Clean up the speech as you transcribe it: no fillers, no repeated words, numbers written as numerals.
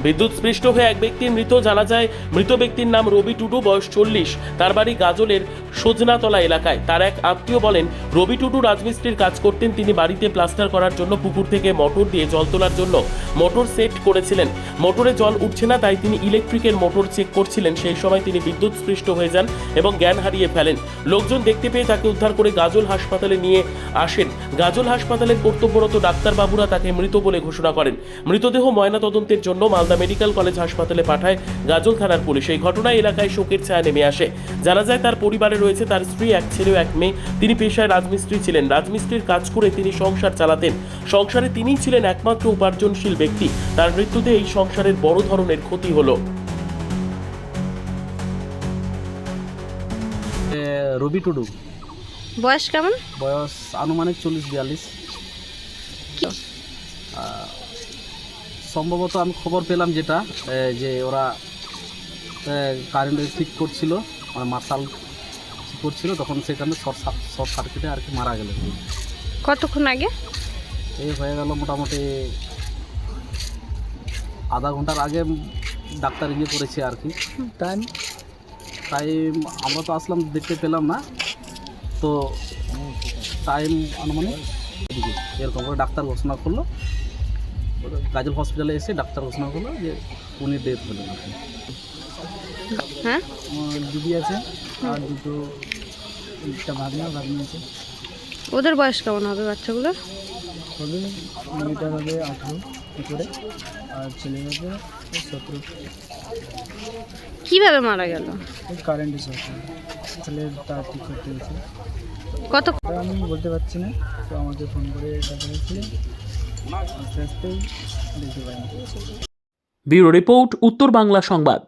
বিদ্যুৎস্পৃষ্ট হয়ে এক ব্যক্তির মৃত জানা যায়। মৃত ব্যক্তির নাম রবি টুডু, বয়স 40। তার বাড়ি গাজলের সজনাতলা এলাকায়। তার এক আত্মীয় বলেন, রবি টুডু রাজমিস্ত্রির কাজ করতেন। তিনি বাড়িতে প্লাস্টার করার জন্য পুকুর থেকে মোটর দিয়ে জল তোলার জন্য মোটর সেট করেছিলেন। মোটরে জল উঠছে না, তাই তিনি ইলেকট্রিকের মোটর চেক করছিলেন। সেই সময় তিনি বিদ্যুৎস্পৃষ্ট হয়ে যান এবং জ্ঞান হারিয়ে ফেলেন। লোকজন দেখতে পেয়ে তাকে উদ্ধার করে গাজল হাসপাতালে নিয়ে আসেন। গাজল হাসপাতালের কর্তব্যরত ডাক্তারবাবুরা তাকে মৃত বলে ঘোষণা করেন। মৃতদেহ ময়নাতদন্তের জন্য মালদা মেডিকেল কলেজ হাসপাতালে পাঠায় গাজল থানার পুলিশ। এই ঘটনায় এলাকায় শোকের ছায়া নেমে আসে। জানা যায় তার পরিবারে রয়েছে তার স্ত্রী, এক ছেলে ও এক মেয়ে। তিনি পেশায় রাজমিস্ত্রি ছিলেন। রাজমিস্ত্রির কাজ করে তিনি সংসার চালাতেন। সংসারে তিনিই ছিলেন একমাত্র উপার্জনশীল ব্যক্তি। তার মৃত্যুতে এই সংসারের বড় ধরনের ক্ষতি হলো। রবি টুডু, বয়স কেমন? বয়স আনুমানিক 40-42। কি? সম্ভবত আমি খবর পেলাম যেটা যে ওরা কারেন্ট ঠিক করছিল, মানে মার্শাল ঠিক করছিল, তখন সেখানে শর্ট সার্কিটে আর কি মারা গেল। কতক্ষণ আগে? এই হয়ে গেল মোটামুটি আধা ঘন্টার আগে ডাক্তার ইয়ে করেছে আর কি। টাইম আমরা তো আসলাম, দেখতে পেলাম না তো। টাইম আনুমানিক এরকম করে ডাক্তার ঘোষণা করলো, গাজল হসপিটালে এসে ডাক্তার ঘোষণা করলো যে উনি ডেথ হলেন। হ্যাঁ, দিদি আছে আর দুটো ভাগনা আছে। ওদের বয়স কেমন হবে বাচ্চাগুলোর? হবে মেয়েটার হবে 18 করে, আর ছেলে হবে 17। কিভাবে মারা গেল? কারেন্টের সাথে ছেলের তার ঠিক করতে গেছে। কত? আমি বলতে পারছি না, তো আমাকে ফোন করে দেখা হয়েছিল, আস্তে আস্তেই দেখতে পাইনি। ব্যুরো রিপোর্ট, উত্তর বাংলা সংবাদ।